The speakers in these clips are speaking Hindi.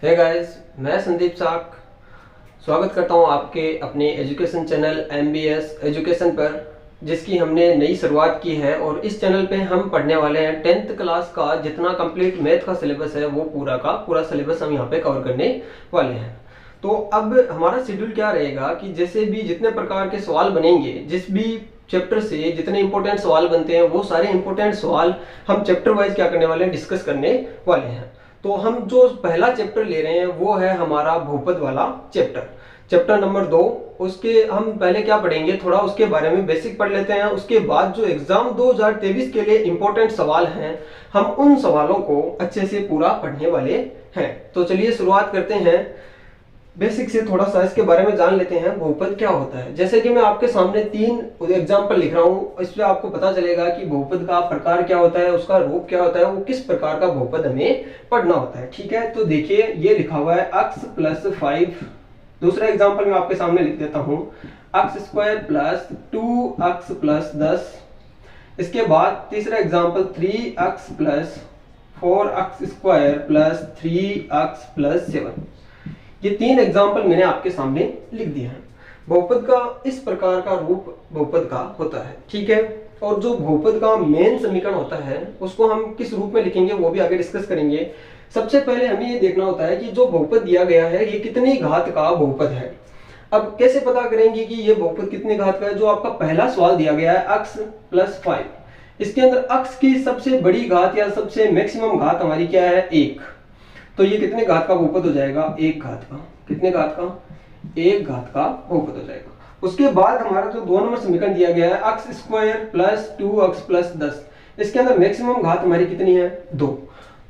हे गाइस, मैं संदीप साक स्वागत करता हूं आपके अपने एजुकेशन चैनल MBS एजुकेशन पर, जिसकी हमने नई शुरुआत की है। और इस चैनल पे हम पढ़ने वाले हैं 10th क्लास का जितना कंप्लीट मैथ का सिलेबस है वो पूरा का पूरा सिलेबस हम यहाँ पे कवर करने वाले हैं। तो अब हमारा शेड्यूल क्या रहेगा कि जैसे भी जितने प्रकार के सवाल बनेंगे, जिस भी चैप्टर से जितने इंपॉर्टेंट सवाल बनते हैं वो सारे इंपॉर्टेंट सवाल हम चैप्टर वाइज क्या करने वाले हैं, डिस्कस करने वाले हैं। तो हम जो पहला चैप्टर ले रहे हैं वो है हमारा बहुपद वाला चैप्टर नंबर 2। उसके हम पहले क्या पढ़ेंगे, थोड़ा उसके बारे में बेसिक पढ़ लेते हैं। उसके बाद जो एग्जाम 2023 के लिए इंपॉर्टेंट सवाल हैं, हम उन सवालों को अच्छे से पूरा पढ़ने वाले हैं। तो चलिए शुरुआत करते हैं। बेसिक से थोड़ा सा इसके बारे में जान लेते हैं, बहुपद क्या होता है। जैसे कि मैं आपके सामने 3 एग्जाम्पल लिख रहा हूँ, इससे आपको पता चलेगा कि बहुपद का प्रकार क्या होता है, उसका रूप क्या होता है, वो किस प्रकार का बहुपद हमें पढ़ना होता है। ठीक है, तो देखिए ये लिखा हुआ है x + 5। दूसरा एग्जाम्पल मैं आपके सामने लिख देता हूँ, x² + 2x + 10। इसके बाद तीसरा एग्जाम्पल 3x + 4x² + 3x + 7। ये 3 एग्जाम्पल मैंने आपके सामने लिख दिए हैं। बहुपद का इस प्रकार का रूप बहुपद का होता है। ठीक है, और जो बहुपद का मेन समीकरण होता है उसको हम किस रूप में लिखेंगे वो भी आगे डिस्कस करेंगे। सबसे पहले हमें ये देखना होता है कि जो बहुपद दिया गया है ये कितनी घात का बहुपद है। अब कैसे पता करेंगे कि ये बहुपद कितने घात का है। जो आपका पहला सवाल दिया गया है x + 5, इसके अंदर x की सबसे बड़ी घात या सबसे मैक्सिमम घात हमारी क्या है, 1। तो ये कितने घात का बहुपद हो जाएगा, 1 घात का। कितने घात का, 1 घात का बहुपद हो जाएगा। उसके बाद हमारा जो 2 नंबर समीकरण दिया गया है x² + 2x + 10, इसके अंदर मैक्सिमम घात हमारी कितनी है, 2।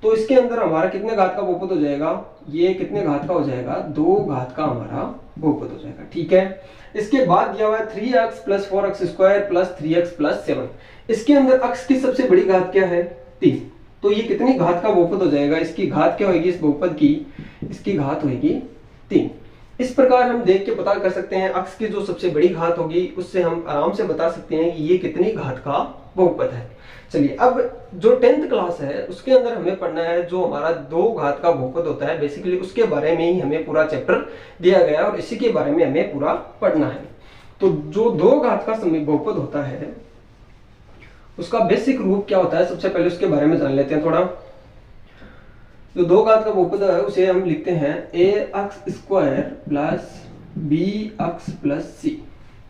तो इसके अंदर हमारा कितने घात का बहुपद हो जाएगा, ये कितने घात का हो जाएगा, 2 घात का हमारा बहुपद हो जाएगा। ठीक है, इसके बाद दिया हुआ है 3x + 4x² + 3x + 7। इसके अंदर x की सबसे बड़ी घात क्या है, 3। तो ये कितनी घात का बहुपद हो जाएगा, इसकी घात क्या होगी इस बहुपद की, इसकी घात होगी 3। इस प्रकार हम देख के पता कर सकते हैं x की जो सबसे बड़ी घात होगी उससे हम आराम से बता सकते हैं कि ये कितनी घात का बहुपद है। चलिए, अब जो 10th क्लास है उसके अंदर हमें पढ़ना है जो हमारा 2 घात का बहुपद होता है। बेसिकली उसके बारे में ही हमें पूरा चैप्टर दिया गया है और इसी के बारे में हमें पूरा पढ़ना है। तो जो 2 घात का बहुपद होता है उसका बेसिक रूप क्या होता है, सबसे पहले उसके बारे में जान लेते हैं थोड़ा। जो 2 घात का बहुपद है उसे हम लिखते हैं ax² + bx + c।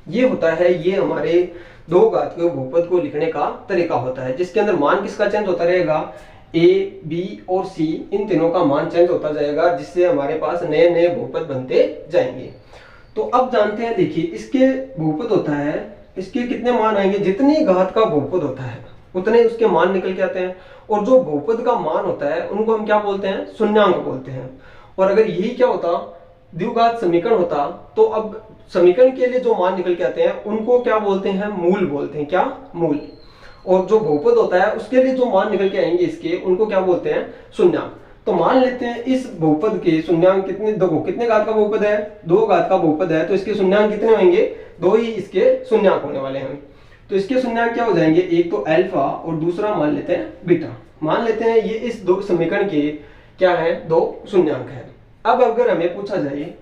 ये होता है, ये हमारे 2 घात के बहुपद को लिखने का तरीका होता है, जिसके अंदर मान किसका चेंज होता रहेगा, a, b और c, इन तीनों का मान चेंज होता जाएगा, जिससे हमारे पास नए नए बहुपद बनते जाएंगे। तो अब जानते हैं, देखिए इसके बहुपद होता है, इसके कितने मान आएंगे, जितनी घात का बहुपद होता है उतने उसके मान निकल के आते हैं। और जो बहुपद का मान होता है उनको हम क्या बोलते हैं, शून्यांक बोलते हैं। और अगर यही क्या होता, द्विघात समीकरण होता, तो अब समीकरण के लिए जो मान निकल के आते हैं उनको क्या बोलते हैं, मूल बोलते हैं। क्या, मूल। और जो बहुपद होता है उसके लिए जो मान निकल के आएंगे इसके, उनको क्या बोलते हैं, शून्यांक। तो मान लेते हैं इस बहुपद के शून्यांक कितने, देखो कितने घात का बहुपद है, 2 घात का बहुपद है, तो इसके शून्यांक कितने होंगे, 2 ही इसके शून्यांक होने वाले हैं। तो इसके शून्यांक क्या हो जाएंगे, एक तो अल्फा और दूसरा मान लेते हैं बीटा। मान लेते हैं ये इस 2 समीकरण के क्या है, 2 शून्यांक है। अब अगर हमें पूछा जाए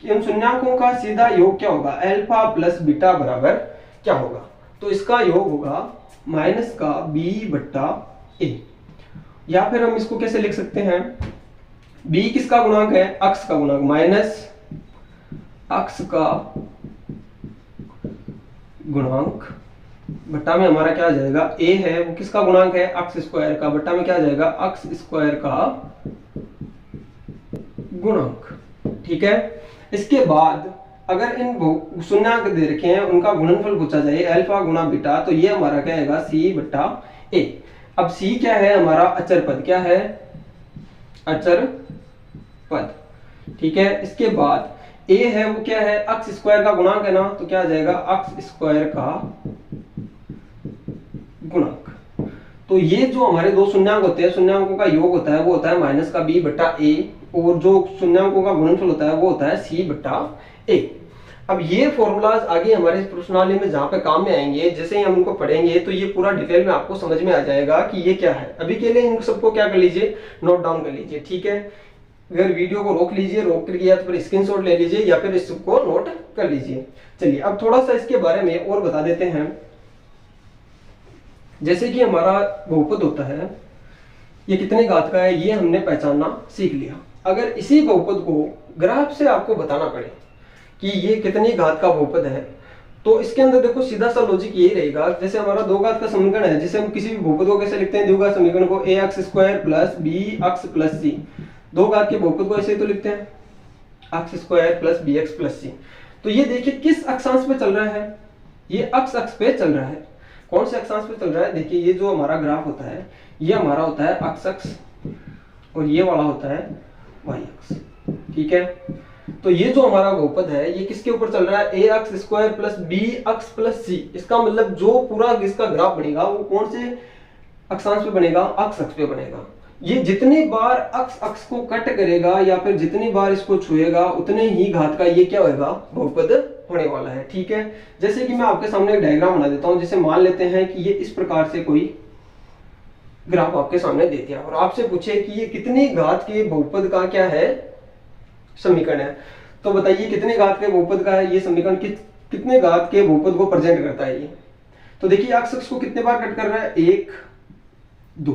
कि इन शून्यांकों का सीधा योग क्या होगा, अल्फा + बीटा बराबर क्या होगा, तो इसका योग होगा -b/a। या फिर हम इसको कैसे लिख सकते हैं, b किसका गुणांक है, अक्ष का गुणांक, माइनस अक्ष का गुणांक बट्टा में हमारा क्या आ जाएगा, a है वो किसका गुणांक है, x² का, बट्टा में क्या आ जाएगा, x² का गुणांक। ठीक है, इसके बाद अगर इन शून्यांक दे रखे हैं उनका गुणनफल पूछा जाए, अल्फा गुणा बीटा, तो ये हमारा क्या आएगा, c/a। अब c क्या है, हमारा अचर पद, क्या है, अचर पद। ठीक है, इसके बाद a है वो क्या है, x² का गुणांक है ना, तो क्या आ जाएगा, x² का गुणांक। तो ये जो हमारे 2 शून्यांक होते हैं, शून्यांकों का योग होता है वो होता है -b/a, और जो शून्यांकों का गुणनफल होता है वो होता है c/a। अब ये फॉर्मूलाज आगे हमारे प्रश्नावली में जहाँ पे काम में आएंगे, जैसे ही हम उनको पढ़ेंगे तो ये पूरा डिटेल में आपको समझ में आ जाएगा कि ये क्या है। अभी के लिए इन सबको क्या कर लीजिए, नोट डाउन कर लीजिए। ठीक है, अगर वीडियो को रोक लीजिए, रोक करके या तो फिर स्क्रीनशॉट ले लीजिए या फिर इसको नोट कर लीजिए। चलिए अब थोड़ा सा इसके बारे में और बता देते हैं। जैसे कि हमारा बहुपद होता है, ये कितने घात का है ये हमने पहचानना सीख लिया। अगर इसी बहुपद को ग्राफ से आपको बताना पड़े कि ये कितनी घात का बहुपद है, तो इसके अंदर देखो सीधा सा लॉजिक यही रहेगा। जैसे हमारा दो घात का समीकरण है, जिसे हम किसी भी बहुपद को कैसे लिखते हैं, द्विघात समीकरण को ax² plus bx plus c, दो घात के बहुपद को ऐसे ही तो लिखते हैं x² plus bx plus c। तो ये देखिए किस अक्षांश पे चल रहा है, ये अक्ष पे चल रहा है। कौन से अक्षांश पे चल रहा है, देखिए ये जो हमारा ग्राफ होता है ये हमारा होता है अक्ष और ये वाला होता है y अक्ष, ठीक है। तो ये जो हमारा बहुपद है ये किसके ऊपर चल रहा है, ax² plus bx plus c। इसका मतलब जो पूरा इसका ग्राफ बनेगा वो कौन से अक्षांश पे बनेगा, अक्ष पे बनेगा। ये जितनी बार अक्ष को कट करेगा या फिर जितनी बार इसको छुएगा उतने ही घात का ये क्या होगा, बहुपद होने वाला है, ठीक है। जैसे कि मैं आपके सामने एक डायग्राम बना देता हूं। जैसे मान लेते हैं कि ये इस प्रकार से कोई ग्राफ आपके सामने दे दिया और आपसे पूछे कि ये कितनी घात के बहुपद का क्या है, समीकरण है, तो बताइए कितने घात के बहुपद का है ये समीकरण, कितने घात के बहुपद को प्रेजेंट करता है ये। तो देखिए अक्ष को कितने बार कट कर रहा है, 1 2,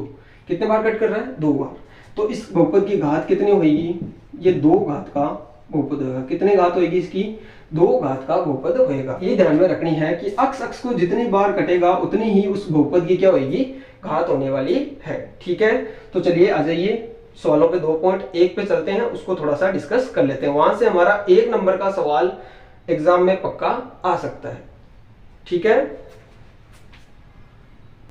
कितने बार कट कर रहा है, 2 बार। तो इस बहुपद की घात कितनी होगी, ये 2 घात का बहुपद होगा। कितने घात होगी इसकी, 2 घात का बहुपद होगा। ये ध्यान में रखनी है कि अक्ष को जितनी बार कटेगा उतनी ही उस बहुपद की क्या होगी, घात होने वाली है, ठीक है। तो चलिए आ जाइए सवालों पे 2.1 पे चलते हैं, उसको थोड़ा सा डिस्कस कर लेते हैं। वहां से हमारा 1 नंबर का सवाल एग्जाम में पक्का आ सकता है, ठीक है।